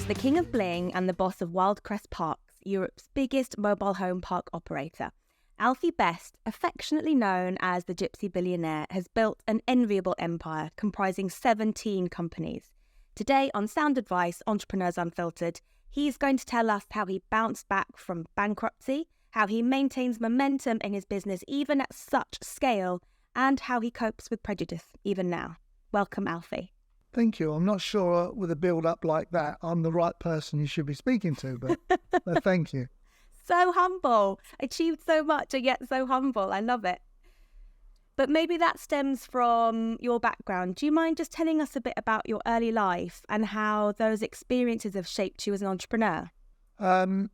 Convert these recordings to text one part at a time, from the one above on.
the king of bling and the boss of Wyldecrest Parks, Europe's biggest mobile home park operator, Alfie Best, affectionately known as the Gypsy Billionaire, has built an enviable empire comprising 17 companies. Today on Sound Advice, Entrepreneurs Unfiltered, he's going to tell us how he bounced back from bankruptcy, how he maintains momentum in his business even at such scale, and how he copes with prejudice even now. Welcome, Alfie. Thank you. I'm not sure with a build-up like that I'm the right person you should be speaking to, but thank you. So humble. Achieved so much and yet so humble. I love it. But maybe that stems from your background. Do you mind just telling us a bit about your early life and how those experiences have shaped you as an entrepreneur? I'm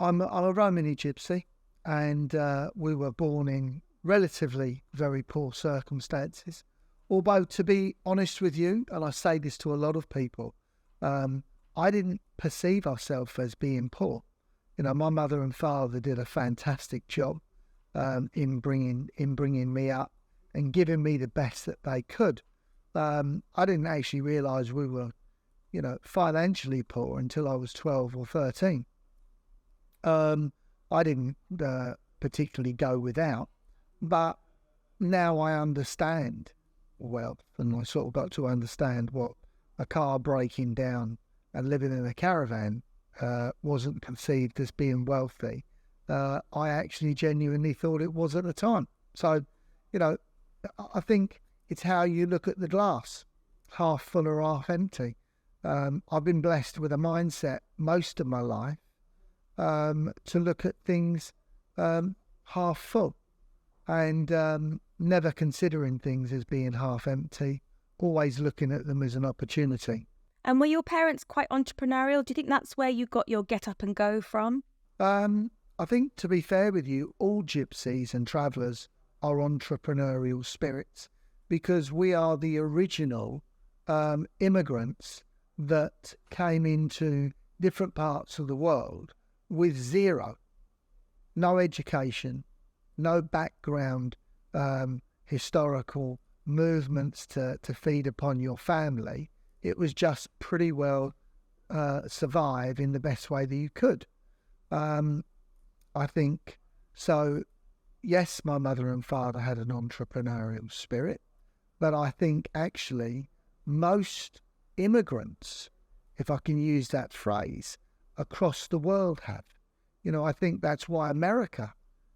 a Romany gypsy, and we were born in relatively very poor circumstances. Although, to be honest with you, and I say this to a lot of people, I didn't perceive ourselves as being poor. You know, my mother and father did a fantastic job in bringing me up and giving me the best that they could. I didn't actually realise we were, financially poor until I was 12 or 13. I didn't particularly go without, but now I understand wealth, and I sort of got to understand what a car breaking down and living in a caravan wasn't conceived as being wealthy. I actually genuinely thought it was at the time. So, I think it's how you look at the glass, half full or half empty. I've been blessed with a mindset most of my life to look at things half full and never considering things as being half empty, always looking at them as an opportunity. And were your parents quite entrepreneurial? Do you think that's where you got your get up and go from? I think, to be fair with you, all gypsies and travellers are entrepreneurial spirits, because we are the original immigrants that came into different parts of the world with zero, no education, no background, historical movements to feed upon your family. It was just pretty well survive in the best way that you could. I think so. Yes, my mother and father had an entrepreneurial spirit, but I think actually most immigrants, if I can use that phrase, across the world have. I think that's why America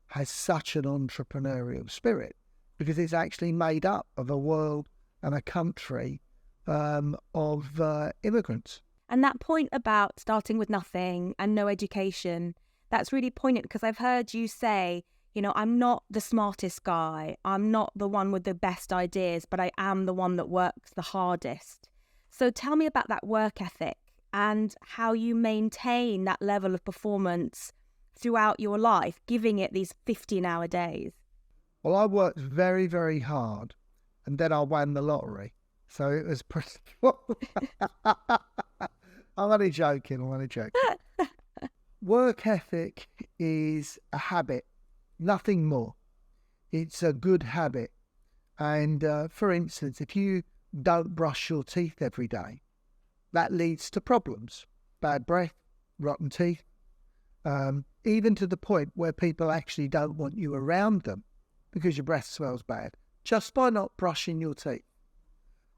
has such an entrepreneurial spirit, because it's actually made up of a world and a country of immigrants. And that point about starting with nothing and no education, that's really poignant, because I've heard you say, I'm not the smartest guy, I'm not the one with the best ideas, but I am the one that works the hardest. So tell me about that work ethic and how you maintain that level of performance throughout your life, giving it these 15-hour days. Well, I worked very, very hard, and then I won the lottery. So it was pretty... I'm only joking. Work ethic is a habit, nothing more. It's a good habit. And for instance, if you don't brush your teeth every day, that leads to problems. Bad breath, rotten teeth, even to the point where people actually don't want you around them because your breath smells bad, just by not brushing your teeth.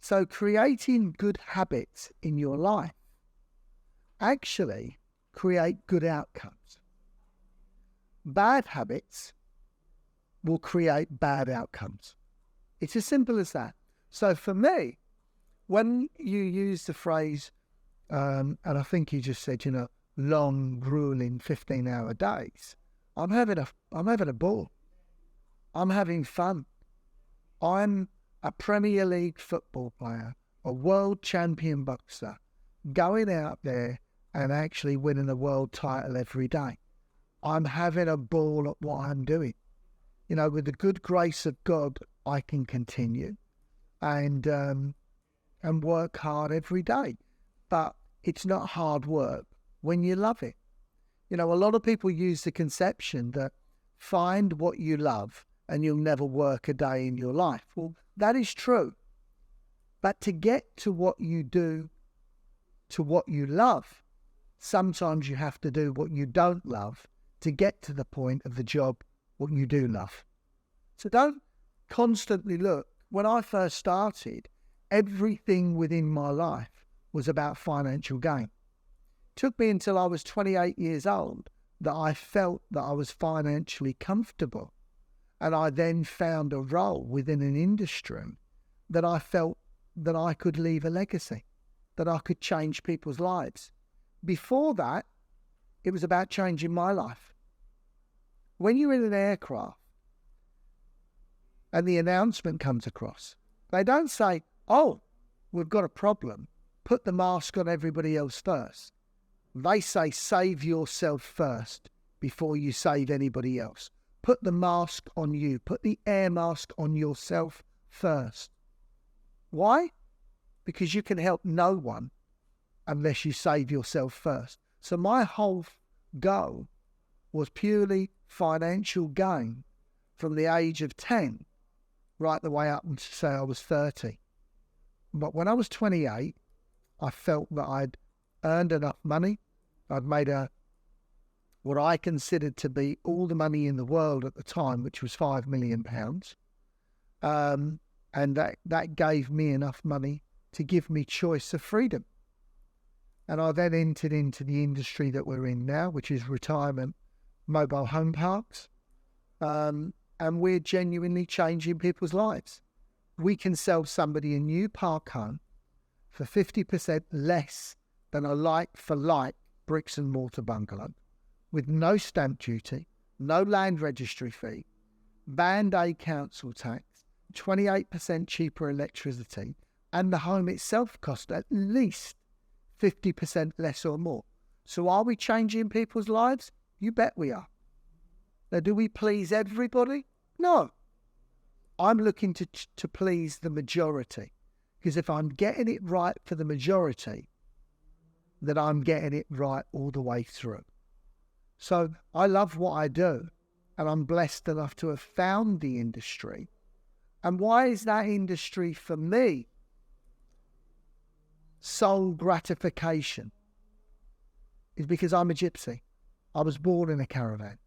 So creating good habits in your life actually create good outcomes. Bad habits will create bad outcomes. It's as simple as that. So for me, when you use the phrase, and I think you just said, long, grueling 15-hour days, I'm having a ball. I'm having fun. I'm a Premier League football player, a world champion boxer, going out there and actually winning a world title every day. I'm having a ball at what I'm doing. With the good grace of God, I can continue and work hard every day. But it's not hard work when you love it. A lot of people use the conception that find what you love and you'll never work a day in your life. Well, that is true. But to get to what you do, to what you love, sometimes you have to do what you don't love to get to the point of the job what you do love. So don't constantly look. When I first started, everything within my life was about financial gain. It took me until I was 28 years old that I felt that I was financially comfortable. And I then found a role within an industry that I felt that I could leave a legacy, that I could change people's lives. Before that, it was about changing my life. When you're in an aircraft and the announcement comes across, they don't say, oh, we've got a problem, put the mask on everybody else first. They say, save yourself first before you save anybody else. Put the mask on you. Put the air mask on yourself first. Why? Because you can help no one unless you save yourself first. So my whole goal was purely financial gain from the age of 10 right the way up until say I was 30. But when I was 28, I felt that I'd earned enough money. I'd made what I considered to be all the money in the world at the time, which was £5 million. And that gave me enough money to give me choice of freedom. And I then entered into the industry that we're in now, which is retirement mobile home parks. And we're genuinely changing people's lives. We can sell somebody a new park home for 50% less than a like-for-like bricks and mortar bungalow, with no stamp duty, no land registry fee, Band A council tax, 28% cheaper electricity, and the home itself cost at least 50% less or more. So are we changing people's lives? You bet we are. Now, do we please everybody? No. I'm looking to please the majority, because if I'm getting it right for the majority, then I'm getting it right all the way through. So I love what I do, and I'm blessed enough to have found the industry. And why is that industry for me soul gratification? Is because I'm a gypsy. I was born in a caravan.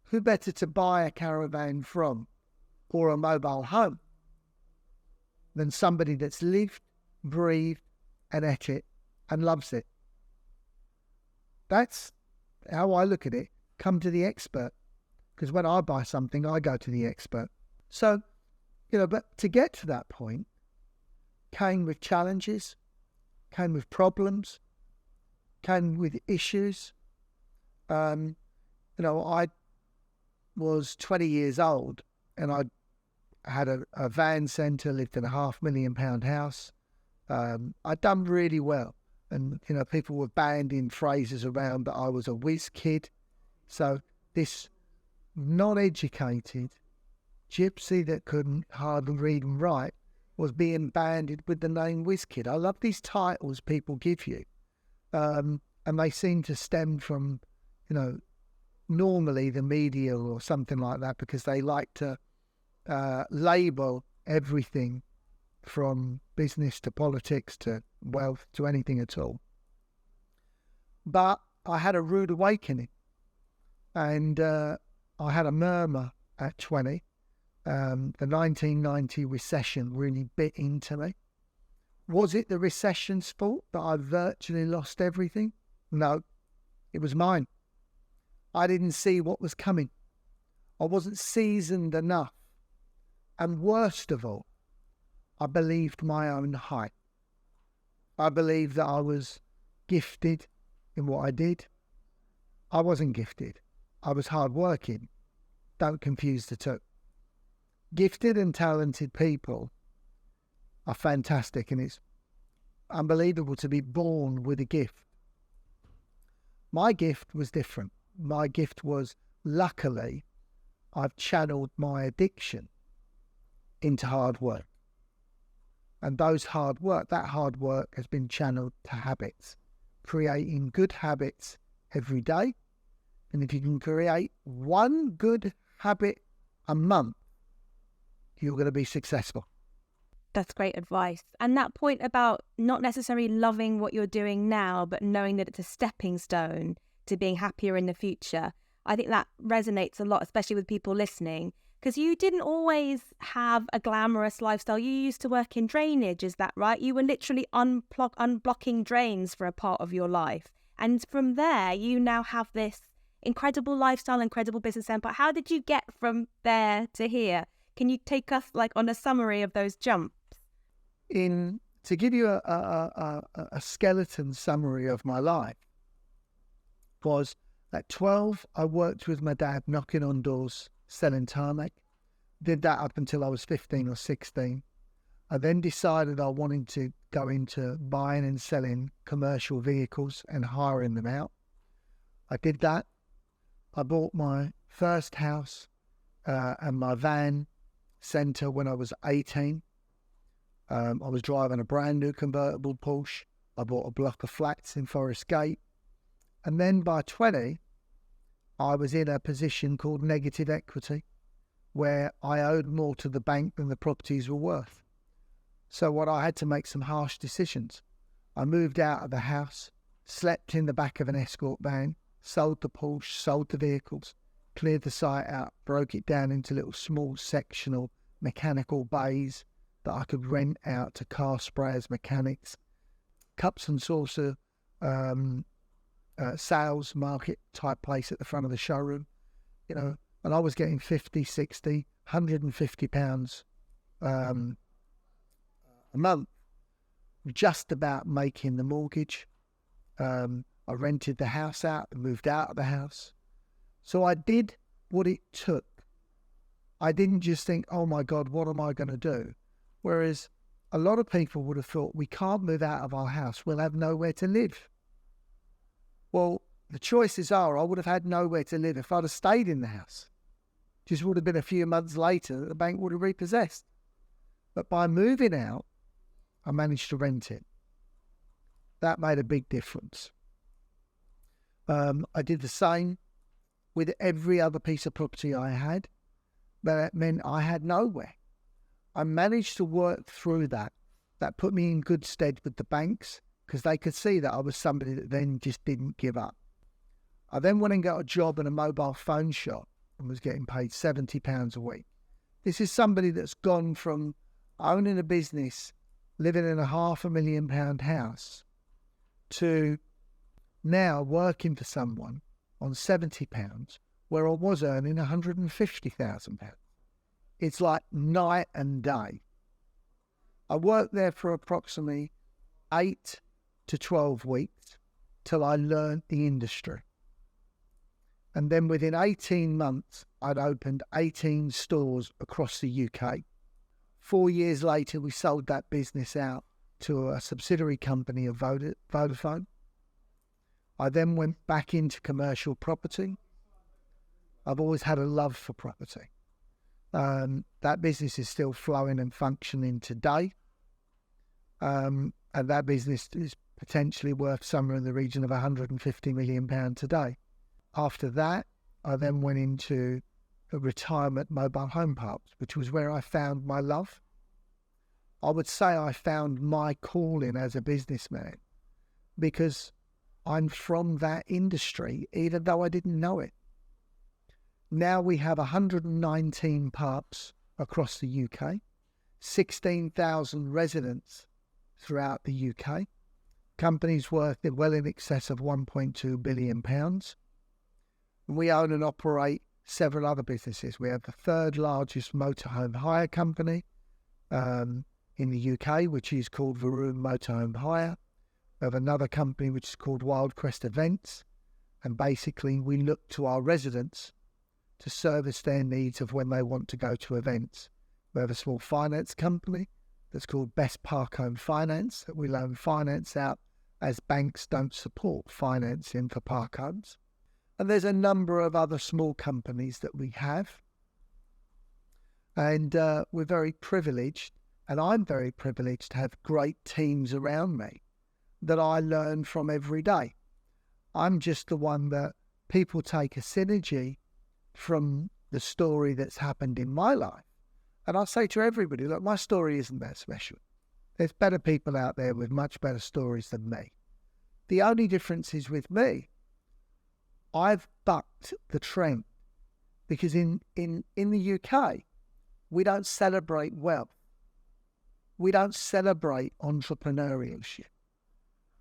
Who better to buy a caravan from or a mobile home than somebody that's lived, breathed, and ate it and loves it? That's how I look at it. Come to the expert. Because when I buy something, I go to the expert. So, but to get to that point came with challenges, came with problems, came with issues. I was 20 years old and I had a van centre, lived in a £500,000 house. I'd done really well. And, people were banding phrases around that I was a whiz kid. So this non-educated gypsy that couldn't hardly read and write was being banded with the name whiz kid. I love these titles people give you. And they seem to stem from, normally the media or something like that, because they like to label everything from business to politics to wealth to anything at all. But I had a rude awakening, and I had a murmur at 20. The 1990 recession really bit into me. Was it the recession's fault that I virtually lost everything? No, it was mine. I didn't see what was coming. I wasn't seasoned enough. And worst of all, I believed my own hype. I believed that I was gifted in what I did. I wasn't gifted. I was hardworking. Don't confuse the two. Gifted and talented people are fantastic, and it's unbelievable to be born with a gift. My gift was different. My gift was, luckily, I've channeled my addiction into hard work. And that hard work has been channeled to habits, creating good habits every day. And if you can create one good habit a month, you're going to be successful. That's great advice. And that point about not necessarily loving what you're doing now, but knowing that it's a stepping stone to being happier in the future, I think that resonates a lot, especially with people listening, because you didn't always have a glamorous lifestyle. You used to work in drainage, is that right? You were literally unblocking drains for a part of your life. And from there, you now have this incredible lifestyle, incredible business empire. How did you get from there to here? Can you take us on a summary of those jumps? To give you a skeleton summary of my life, was at 12, I worked with my dad knocking on doors, selling tarmac. Did that up until I was 15 or 16. I then decided I wanted to go into buying and selling commercial vehicles and hiring them out. I did that. I bought my first house and my van centre when I was 18. I was driving a brand new convertible Porsche. I bought a block of flats in Forest Gate. And then by 20, I was in a position called negative equity, where I owed more to the bank than the properties were worth. So I had to make some harsh decisions. I moved out of the house, slept in the back of an escort van, sold the Porsche, sold the vehicles, cleared the site out, broke it down into little small sectional mechanical bays that I could rent out to car sprayers, mechanics, cups and saucer, sales market type place at the front of the showroom, and I was getting 50, 60, £150 a month, just about making the mortgage. I rented the house out and moved out of the house. So I did what it took. I didn't just think, oh my God, what am I going to do? Whereas a lot of people would have thought, we can't move out of our house, we'll have nowhere to live. Well, the choices are, I would have had nowhere to live if I'd have stayed in the house. Just would have been a few months later that the bank would have repossessed. But by moving out, I managed to rent it. That made a big difference. I did the same with every other piece of property I had, but that meant I had nowhere. I managed to work through that. That put me in good stead with the banks, because they could see that I was somebody that then just didn't give up. I then went and got a job in a mobile phone shop and was getting paid £70 a week. This is somebody that's gone from owning a business, living in a £500,000 house, to now working for someone on £70 where I was earning £150,000. It's like night and day. I worked there for approximately 8 to 12 weeks till I learned the industry. And then within 18 months, I'd opened 18 stores across the UK. 4 years later, we sold that business out to a subsidiary company of Vodafone. I then went back into commercial property. I've always had a love for property. That business is still flowing and functioning today. And that business is potentially worth somewhere in the region of £150 million today. After that, I then went into a retirement mobile home parks, which was where I found my love. I would say I found my calling as a businessman because I'm from that industry, even though I didn't know it. Now we have 119 parks across the UK, 16,000 residents throughout the UK, companies worth well in excess of £1.2 billion. We own and operate several other businesses. We have the third largest motorhome hire company in the UK, which is called Varun Motorhome Hire. We have another company which is called Wyldecrest Events, and basically we look to our residents to service their needs of when they want to go to events. We have a small finance company that's called Best Park Home Finance, that we loan finance out as banks don't support financing for park homes. And there's a number of other small companies that we have. And we're very privileged, and I'm very privileged to have great teams around me that I learn from every day. I'm just the one that people take a synergy from the story that's happened in my life, And I say to everybody, look, my story isn't that special. There's better people out there with much better stories than me. The only difference is with me, I've bucked the trend, because in the UK, we don't celebrate wealth. We don't celebrate entrepreneurship.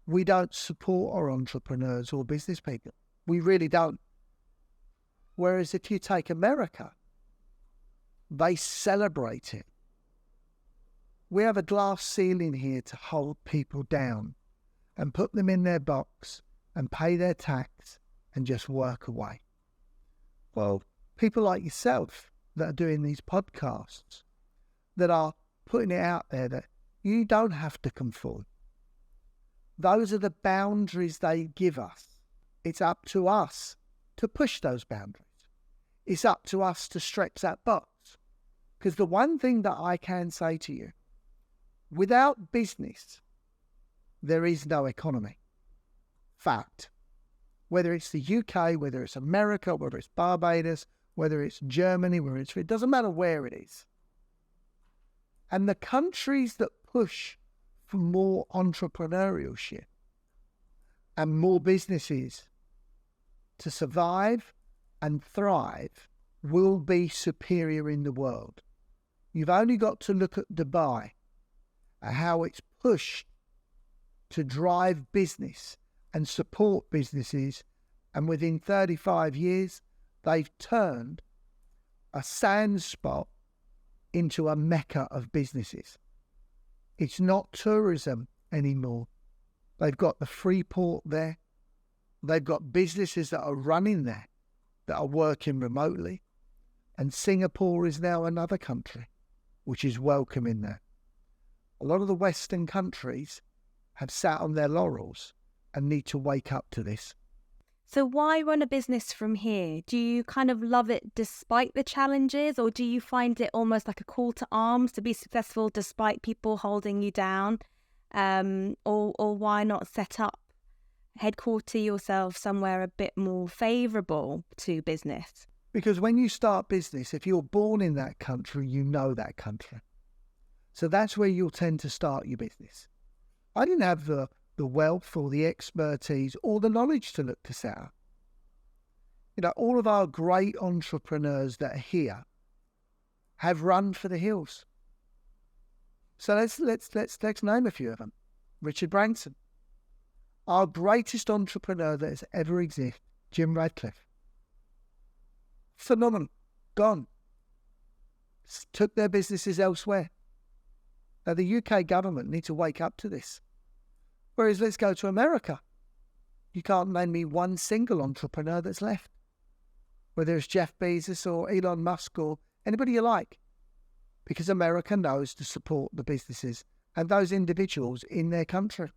We don't support our entrepreneurs or business people. We really don't. Whereas if you take America, they celebrate it. We have a glass ceiling here to hold people down and put them in their box and pay their tax and just work away. Well, people like yourself that are doing these podcasts, that are putting it out there that you don't have to conform. Those are the boundaries they give us. It's up to us to push those boundaries. It's up to us to stretch that box. Because the one thing that I can say to you, without business, there is no economy. Fact. Whether it's the UK, whether it's America, whether it's Barbados, whether it's Germany, it doesn't matter where it is. And the countries that push for more entrepreneurship and more businesses to survive and thrive will be superior in the world. You've only got to look at Dubai and how it's pushed to drive business and support businesses, and within 35 years, they've turned a sand spot into a mecca of businesses. It's not tourism anymore. They've got the free port there. They've got businesses that are running there, that are working remotely. And Singapore is now another country which is welcoming that. A lot of the Western countries have sat on their laurels and need to wake up to this. So why run a business from here? Do you kind of love it despite the challenges, or do you find it almost like a call to arms to be successful despite people holding you down? Or why not set up, headquarter yourself somewhere a bit more favourable to business? Because when you start business, if you're born in that country, you know that country. So that's where you'll tend to start your business. I didn't have the wealth or the expertise or the knowledge to look to set up. You know, all of our great entrepreneurs that are here have run for the hills. So let's name a few of them. Richard Branson, our greatest entrepreneur that has ever existed. Jim Radcliffe, phenomenal, gone, took their businesses elsewhere. Now the UK government need to wake up to this. Whereas let's go to America. You can't name me one single entrepreneur that's left, whether it's Jeff Bezos or Elon Musk or anybody you like, because America knows to support the businesses and those individuals in their country.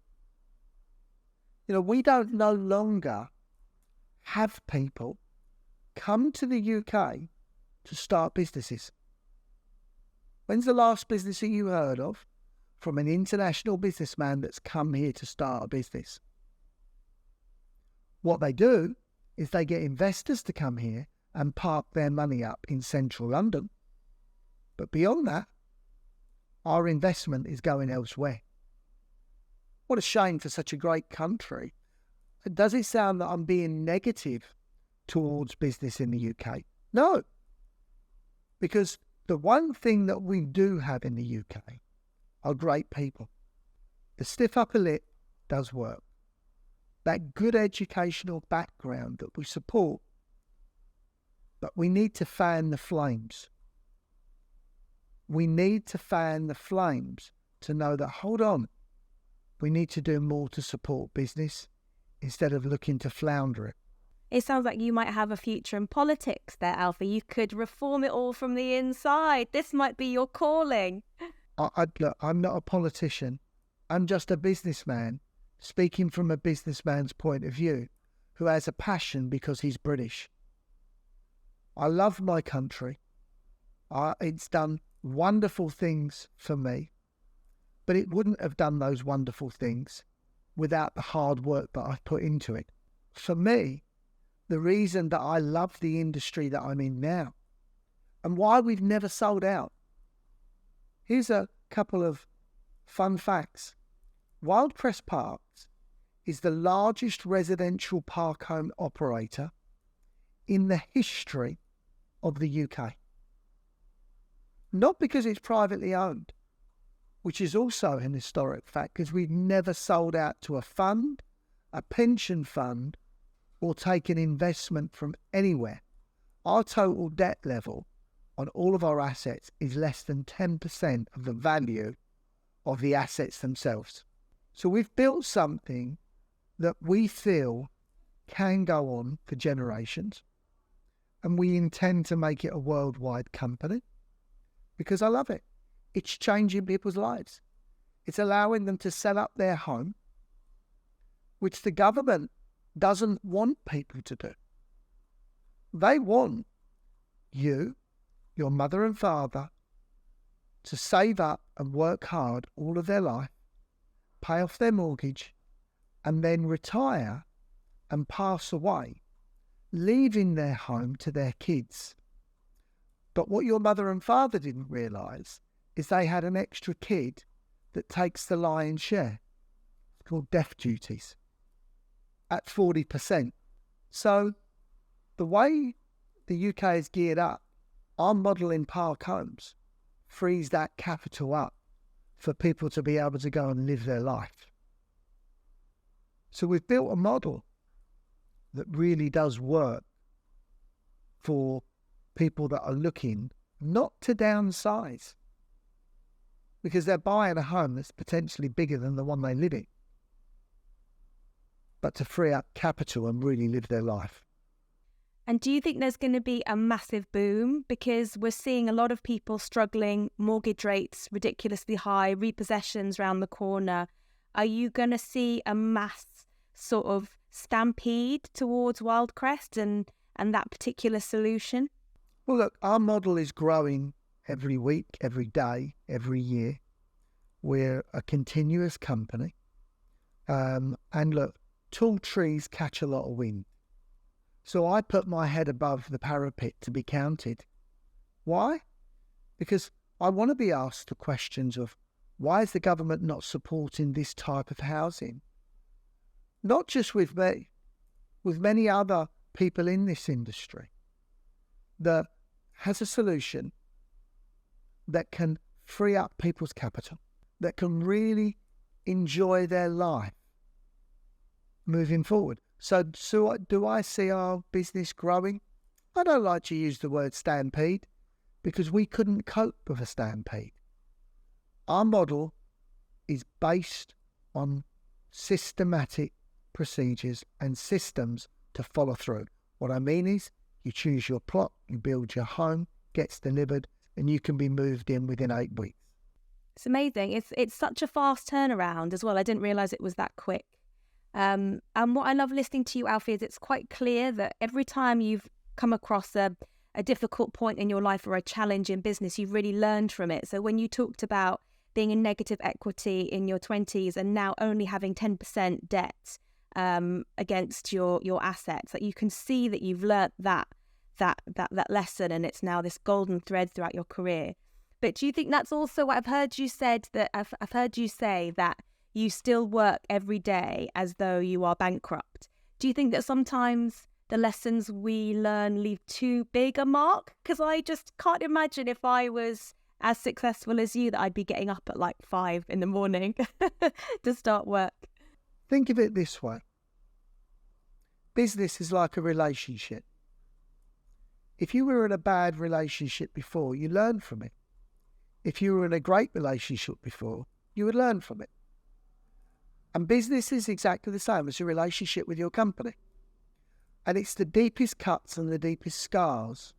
You know, we don't no longer have people come to the UK to start businesses. When's the last business that you heard of from an international businessman that's come here to start a business? What they do is they get investors to come here and park their money up in central London. But beyond that, our investment is going elsewhere. What a shame for such a great country. Does it sound that I'm being negative towards business in the UK? No. Because the one thing that we do have in the UK are great people. The stiff upper lip does work. That good educational background that we support. But we need to fan the flames. We need to fan the flames to know that, hold on, we need to do more to support business instead of looking to flounder it. It sounds like you might have a future in politics there, Alfie. You could reform it all from the inside. This might be your calling. Look, I'm not a politician. I'm just a businessman, speaking from a businessman's point of view, who has a passion because he's British. I love my country. It's done wonderful things for me, but it wouldn't have done those wonderful things without the hard work that I've put into it. For me, the reason that I love the industry that I'm in now and why we've never sold out Here's a couple of fun facts. Wyldecrest Parks is the largest residential park home operator in the history of the UK. Not because it's privately owned, which is also an historic fact, because we've never sold out to a fund, a pension fund, or taken investment from anywhere. Our total debt level on all of our assets is less than 10% of the value of the assets themselves. So we've built something that we feel can go on for generations, and we intend to make it a worldwide company because I love it. It's changing people's lives. It's allowing them to set up their home, which the government doesn't want people to do. They want you, your mother and father, to save up and work hard all of their life, pay off their mortgage, and then retire and pass away, leaving their home to their kids. But what your mother and father didn't realise is they had an extra kid that takes the lion's share. It's called death duties at 40%. So the way the UK is geared up, our model in park homes frees that capital up for people to be able to go and live their life. So we've built a model that really does work for people that are looking not to downsize, because they're buying a home that's potentially bigger than the one they live in, but to free up capital and really live their life. And do you think there's going to be a massive boom? Because we're seeing a lot of people struggling, mortgage rates ridiculously high, repossessions around the corner. Are you going to see a mass sort of stampede towards Wyldecrest and that particular solution? Well, look, our model is growing every week, every day, every year. We're a continuous company. And look, tall trees catch a lot of wind. So I put my head above the parapet to be counted. Why? Because I want to be asked the questions of, why is the government not supporting this type of housing? Not just with me, with many other people in this industry that has a solution that can free up people's capital, that can really enjoy their life moving forward. So do I see our business growing? I don't like to use the word stampede because we couldn't cope with a stampede. Our model is based on systematic procedures and systems to follow through. What I mean is, you choose your plot, you build your home, gets delivered, and you can be moved in within 8 weeks. It's amazing. It's such a fast turnaround as well. I didn't realise it was that quick. And what I love listening to you, Alfie, is it's quite clear that every time you've come across a difficult point in your life or a challenge in business, you've really learned from it. So when you talked about being in negative equity in your 20s and now only having 10% debt against your assets, that you can see that you've learnt that lesson, and it's now this golden thread throughout your career. But do you think that's also what I've heard you said, that I've heard you say that you still work every day as though you are bankrupt? Do you think that sometimes the lessons we learn leave too big a mark? Because I just can't imagine if I was as successful as you that I'd be getting up at like 5 a.m. to start work. Think of it this way. Business is like a relationship. If you were in a bad relationship before, you learn from it. If you were in a great relationship before, you would learn from it. And business is exactly the same as a relationship with your company. And it's the deepest cuts and the deepest scars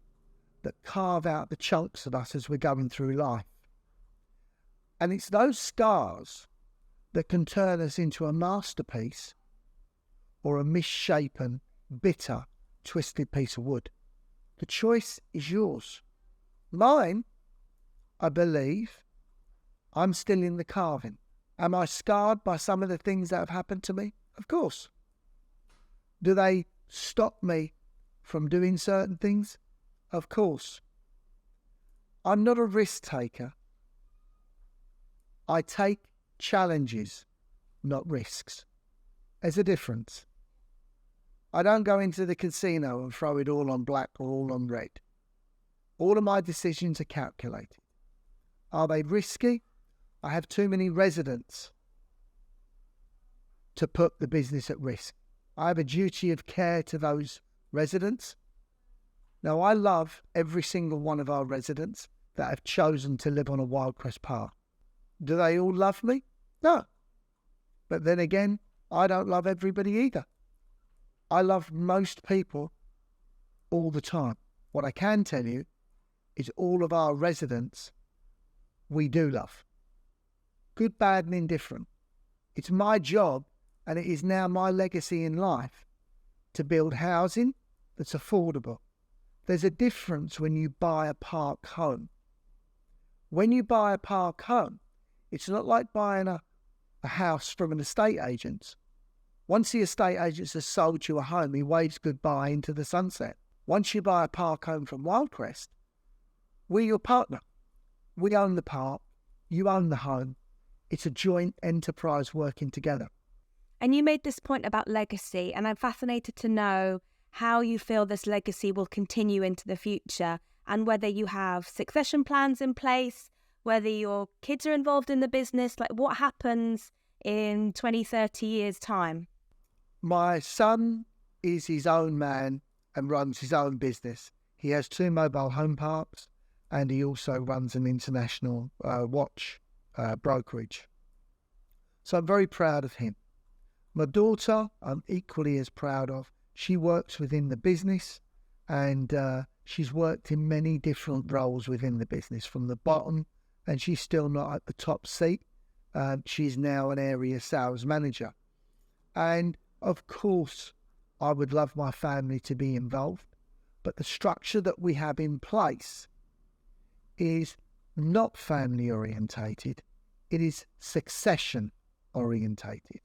that carve out the chunks of us as we're going through life. And it's those scars that can turn us into a masterpiece or a misshapen, bitter, twisted piece of wood. The choice is yours. Mine, I believe, I'm still in the carving. Am I scarred by some of the things that have happened to me? Of course. Do they stop me from doing certain things? Of course. I'm not a risk taker. I take challenges, not risks. There's a difference. I don't go into the casino and throw it all on black or all on red. All of my decisions are calculated. Are they risky? I have too many residents to put the business at risk. I have a duty of care to those residents. Now, I love every single one of our residents that have chosen to live on a Wyldecrest Park. Do they all love me? No. But then again, I don't love everybody either. I love most people all the time. What I can tell you is all of our residents we do love. Good, bad and indifferent. It's my job, and it is now my legacy in life, to build housing that's affordable. There's a difference when you buy a park home. When you buy a park home, it's not like buying a house from an estate agent. Once the estate agent has sold you a home, he waves goodbye into the sunset. Once you buy a park home from Wyldecrest, we're your partner. We own the park, you own the home. It's a joint enterprise working together. And you made this point about legacy, and I'm fascinated to know how you feel this legacy will continue into the future, and whether you have succession plans in place, whether your kids are involved in the business, like what happens in 20, 30 years' time? My son is his own man and runs his own business. He has 2 mobile home parks, and he also runs an international watch brokerage. So I'm very proud of him. My daughter, I'm equally as proud of. She works within the business, and she's worked in many different roles within the business from the bottom, and she's still not at the top seat. She's now an area sales manager. And of course, I would love my family to be involved, but the structure that we have in place is not family orientated. It is succession orientated.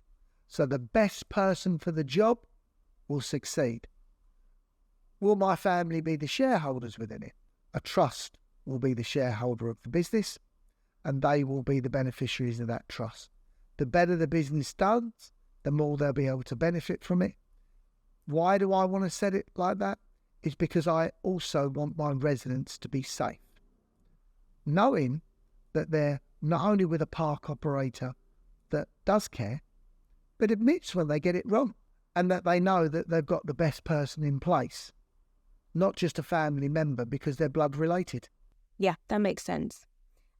So the best person for the job will succeed. Will my family be the shareholders within it? A trust will be the shareholder of the business, and they will be the beneficiaries of that trust. The better the business does, the more they'll be able to benefit from it. Why do I want to set it like that? It's because I also want my residents to be safe, knowing that they're not only with a park operator that does care, but admits when they get it wrong, and that they know that they've got the best person in place, not just a family member because they're blood related. Yeah, that makes sense.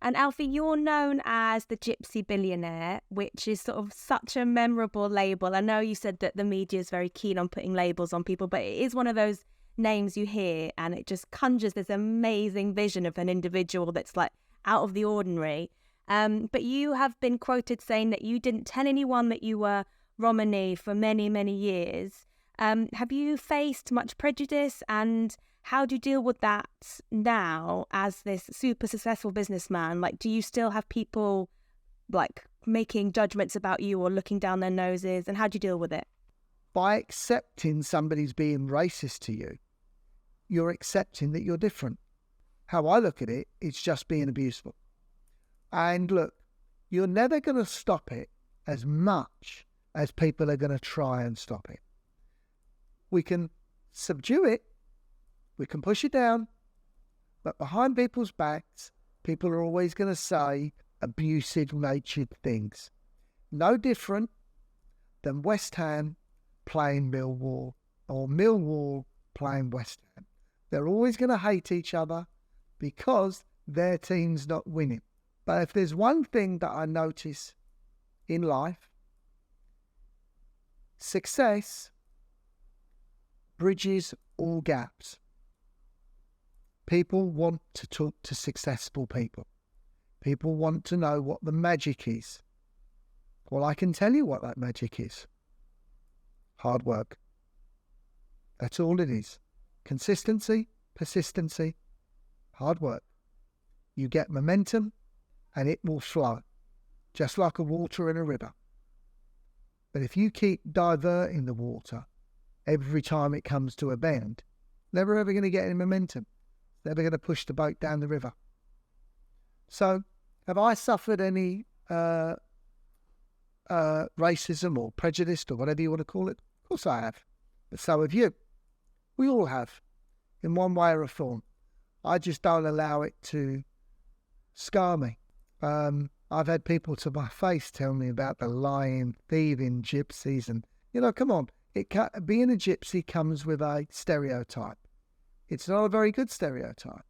And Alfie, you're known as the Gypsy Billionaire, which is sort of such a memorable label. I know you said that the media is very keen on putting labels on people, but it is one of those names you hear and it just conjures this amazing vision of an individual that's like out of the ordinary. But you have been quoted saying that you didn't tell anyone that you were Romani for many, many years. Have you faced much prejudice, and how do you deal with that now as this super successful businessman? Like, do you still have people like making judgments about you or looking down their noses, and how do you deal with it? By accepting somebody's being racist to you, you're accepting that you're different. How I look at it, it's just being abuseful. And look, you're never going to stop it as much as people are going to try and stop it. We can subdue it, we can push it down, but behind people's backs, people are always going to say abusive-natured things. No different than West Ham playing Millwall or Millwall playing West Ham. They're always going to hate each other because their team's not winning. But if there's one thing that I notice in life, success bridges all gaps. People want to talk to successful people. People want to know what the magic is. Well, I can tell you what that magic is. Hard work. That's all it is. Consistency, persistency, hard work. You get momentum and it will flow, just like a water in a river. But if you keep diverting the water every time it comes to a bend, never ever going to get any momentum. Never going to push the boat down the river. So, have I suffered any uh, racism or prejudice or whatever you want to call it? Of course I have. But so have you. We all have, in one way or a form. I just don't allow it to scar me. I've had people to my face tell me about the lying, thieving gypsies, and come on, being a gypsy comes with a stereotype. It's not a very good stereotype.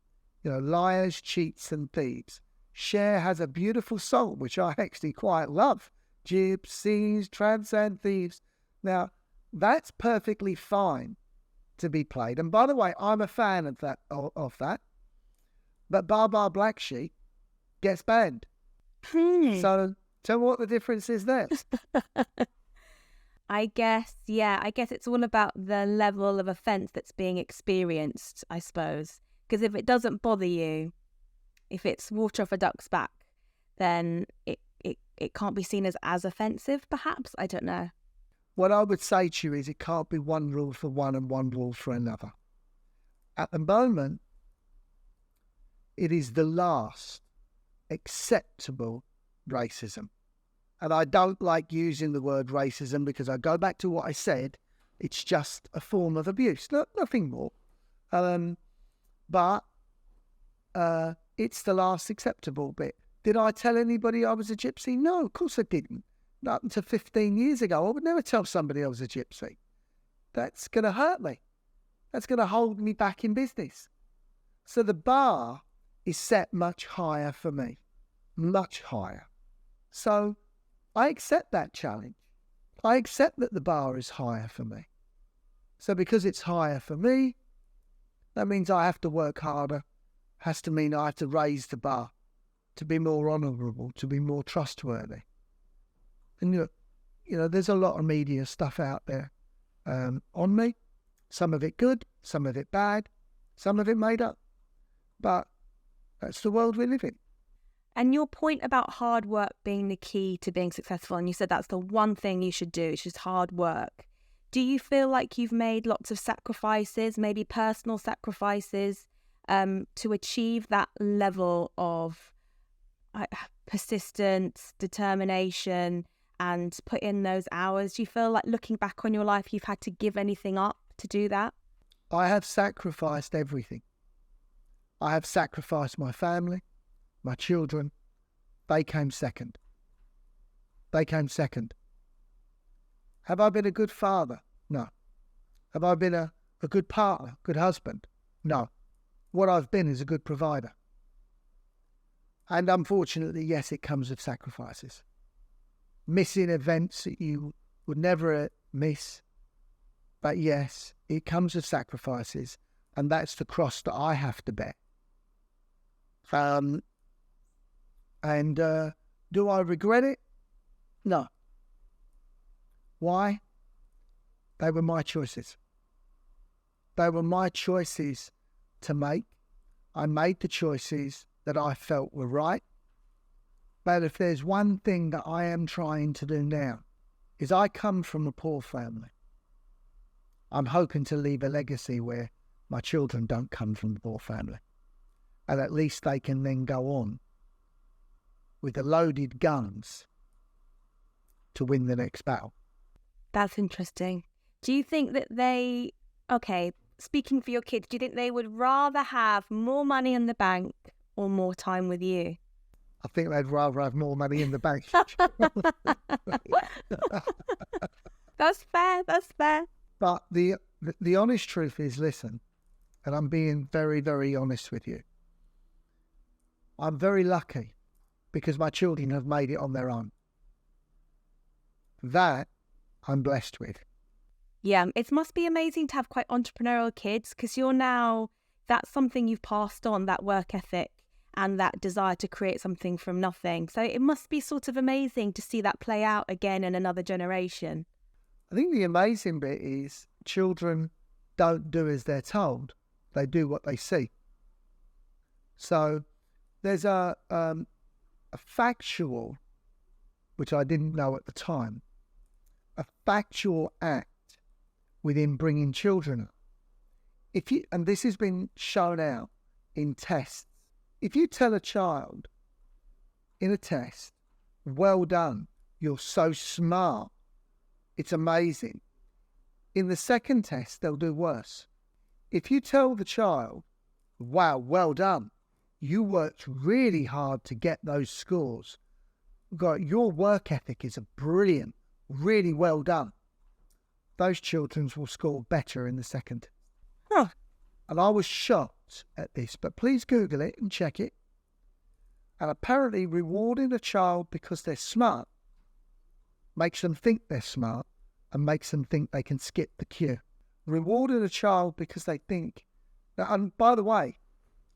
Liars, cheats, and thieves. Cher has a beautiful song which I actually quite love. Gypsies, tramps, and thieves. Now, that's perfectly fine to be played. And by the way, I'm a fan of that. But Bar Black Sheep gets banned. So tell me what the difference is there. I guess it's all about the level of offence that's being experienced, I suppose. Because if it doesn't bother you, if it's water off a duck's back, then it can't be seen as offensive, perhaps. I don't know. What I would say to you is it can't be one rule for one and one rule for another. At the moment, it is the last acceptable racism. And I don't like using the word racism because I go back to what I said. It's just a form of abuse, nothing more. But it's the last acceptable bit. Did I tell anybody I was a gypsy? No, of course I didn't. Not until 15 years ago. I would never tell somebody I was a gypsy. That's going to hurt me. That's going to hold me back in business. So the bar is set much higher for me. Much higher. So I accept that challenge. I accept that the bar is higher for me. So because it's higher for me, that means I have to work harder. Has to mean I have to raise the bar to be more honourable, to be more trustworthy. And there's a lot of media stuff out there on me. Some of it good, some of it bad, some of it made up. But that's the world we live in. And your point about hard work being the key to being successful, and you said that's the one thing you should do, it's just hard work. Do you feel like you've made lots of sacrifices, maybe personal sacrifices, to achieve that level of persistence, determination, and put in those hours? Do you feel like looking back on your life, you've had to give anything up to do that? I have sacrificed everything. I have sacrificed my family, my children. They came second. Have I been a good father? No. Have I been a good partner, good husband? No. What I've been is a good provider. And unfortunately, yes, it comes with sacrifices. Missing events that you would never miss. But yes, it comes with sacrifices. And that's the cross that I have to bear. Do I regret it? No. Why? They were my choices. They were my choices to make. I made the choices that I felt were right. But if there's one thing that I am trying to do now, is I come from a poor family. I'm hoping to leave a legacy where my children don't come from a poor family. And at least they can then go on with the loaded guns to win the next battle. That's interesting. Do you think that speaking for your kids, do you think they would rather have more money in the bank or more time with you? I think they'd rather have more money in the bank. That's fair. But the honest truth is, listen, and I'm being very, very honest with you. I'm very lucky because my children have made it on their own. That I'm blessed with. Yeah, it must be amazing to have quite entrepreneurial kids because that's something you've passed on, that work ethic and that desire to create something from nothing. So it must be sort of amazing to see that play out again in another generation. I think the amazing bit is children don't do as they're told. They do what they see. So there's a factual, which I didn't know at the time, a factual act within bringing children up. And this has been shown out in tests. If you tell a child in a test well done, you're so smart, it's amazing. In the second test, they'll do worse. If you tell the child, wow, well done, you worked really hard to get those scores, your work ethic is brilliant, really well done, those children will score better in the second. Huh. And I was shocked at this, but please Google it and check it. And apparently rewarding a child because they're smart makes them think they're smart and makes them think they can skip the queue. Rewarding a child because they think, and by the way,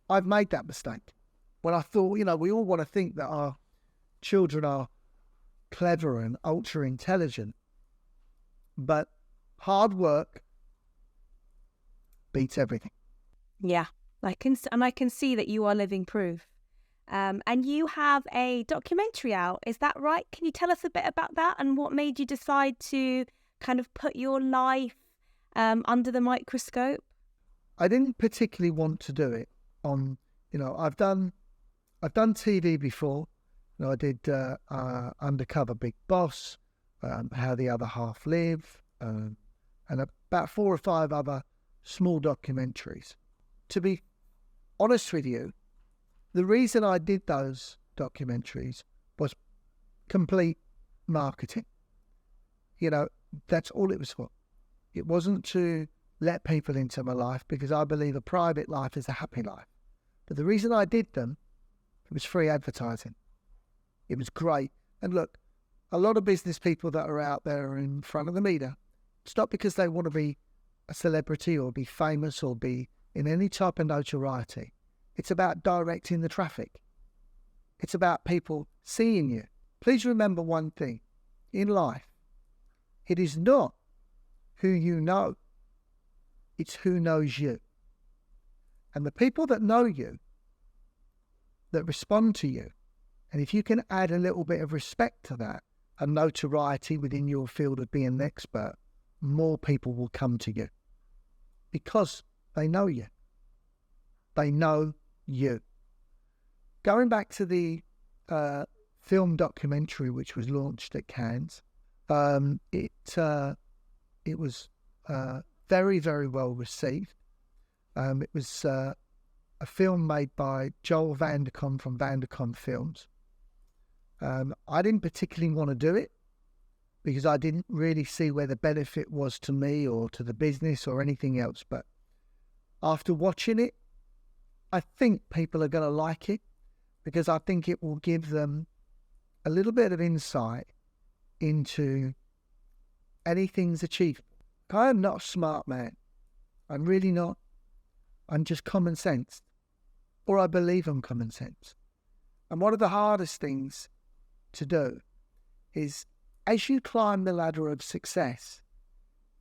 I've made that mistake. When I thought, we all want to think that our children are clever and ultra intelligent, but hard work beats everything. Yeah, I can see that you are living proof. And you have a documentary out, is that right? Can you tell us a bit about that and what made you decide to kind of put your life under the microscope? I didn't particularly want to do it on, I've done TV before. I did Undercover Big Boss, How the Other Half Live, and about 4 or 5 other small documentaries. To be honest with you, the reason I did those documentaries was complete marketing. That's all it was for. It wasn't to let people into my life, because I believe a private life is a happy life. But the reason I did them, it was free advertising. It was great. And look, a lot of business people that are out there in front of the media, it's not because they want to be a celebrity or be famous or be in any type of notoriety. It's about directing the traffic. It's about people seeing you. Please remember one thing. In life, it is not who you know. It's who knows you. And the people that know you, that respond to you, and if you can add a little bit of respect to that and notoriety within your field of being an expert, more people will come to you because they know you. They know you. Going back to the film documentary which was launched at Cannes, it was very, very well received. It was a film made by Joel Vanderkom from Vanderkom Films. I didn't particularly want to do it because I didn't really see where the benefit was to me or to the business or anything else. But after watching it, I think people are going to like it because I think it will give them a little bit of insight into anything's achievable. I am not a smart man. I'm really not. I'm just common sense. Or I believe I'm common sense. And one of the hardest things to do is, as you climb the ladder of success,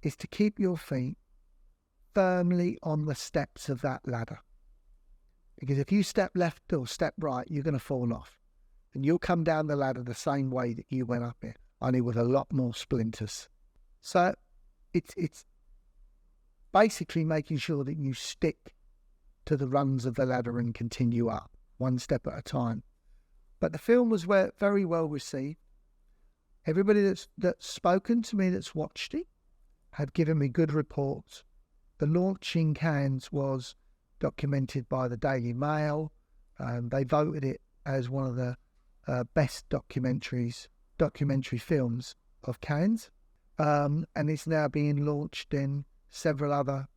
is to keep your feet firmly on the steps of that ladder. Because if you step left or step right, you're going to fall off. And you'll come down the ladder the same way that you went up it, only with a lot more splinters. So it's basically making sure that you stick to the rungs of the ladder and continue up, one step at a time. But the film was very well received. Everybody that's spoken to me that's watched it have given me good reports. The launch in Cannes was documented by the Daily Mail. They voted it as one of the best documentary films of Cannes. And it's now being launched in several other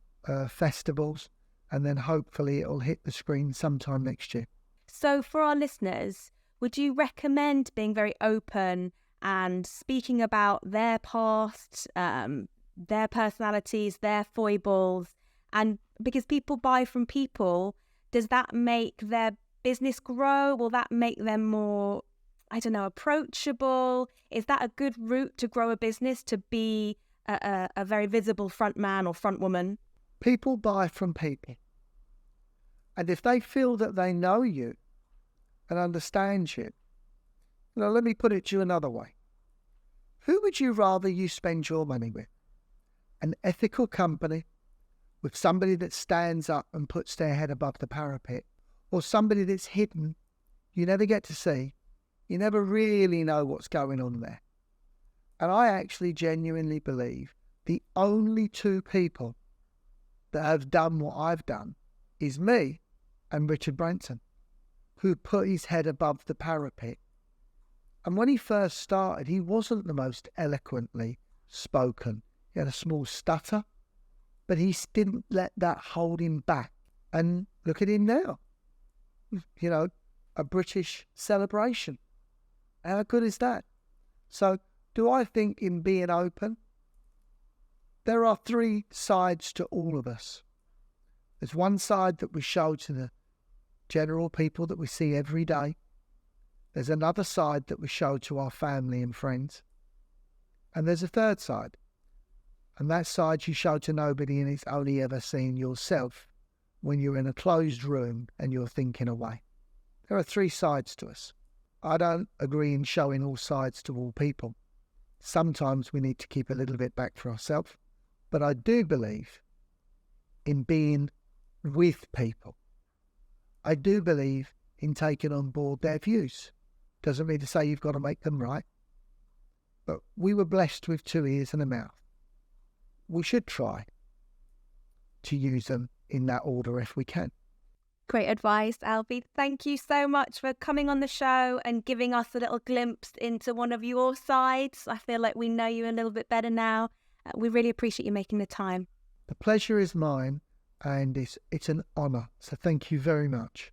festivals, and then hopefully it'll hit the screen sometime next year. So for our listeners, would you recommend being very open and speaking about their past, their personalities, their foibles? And because people buy from people, does that make their business grow? Will that make them more, approachable? Is that a good route to grow a business, to be a very visible front man or front woman? People buy from people. And if they feel that they know you and understand you, let me put it to you another way. Who would you rather you spend your money with? An ethical company with somebody that stands up and puts their head above the parapet, or somebody that's hidden, you never get to see, You never really know what's going on there. And I actually genuinely believe the only two people that have done what I've done is me and Richard Branson, who put his head above the parapet. And when he first started, he wasn't the most eloquently spoken. He had a small stutter, but he didn't let that hold him back. And look at him now. You know, a British celebration. How good is that? So, do I think in being open? There are three sides to all of us. There's one side that we show to the general people that we see every day. There's another side that we show to our family and friends. And there's a third side. And that side you show to nobody, and it's only ever seen yourself when you're in a closed room and you're thinking away. There are three sides to us. I don't agree in showing all sides to all people. Sometimes we need to keep a little bit back for ourselves. But I do believe in being with people. I do believe in taking on board their views. Doesn't mean to say you've got to make them right. But we were blessed with 2 ears and a mouth. We should try to use them in that order if we can. Great advice, Alfie. Thank you so much for coming on the show and giving us a little glimpse into one of your sides. I feel like we know you a little bit better now. We really appreciate you making the time. The pleasure is mine, and it's an honour. So thank you very much.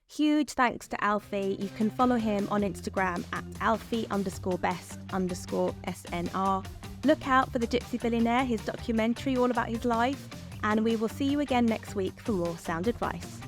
Huge thanks to Alfie. You can follow him on Instagram at Alfie_best_SNR. Look out for The Gypsy Billionaire, his documentary all about his life. And we will see you again next week for more sound advice.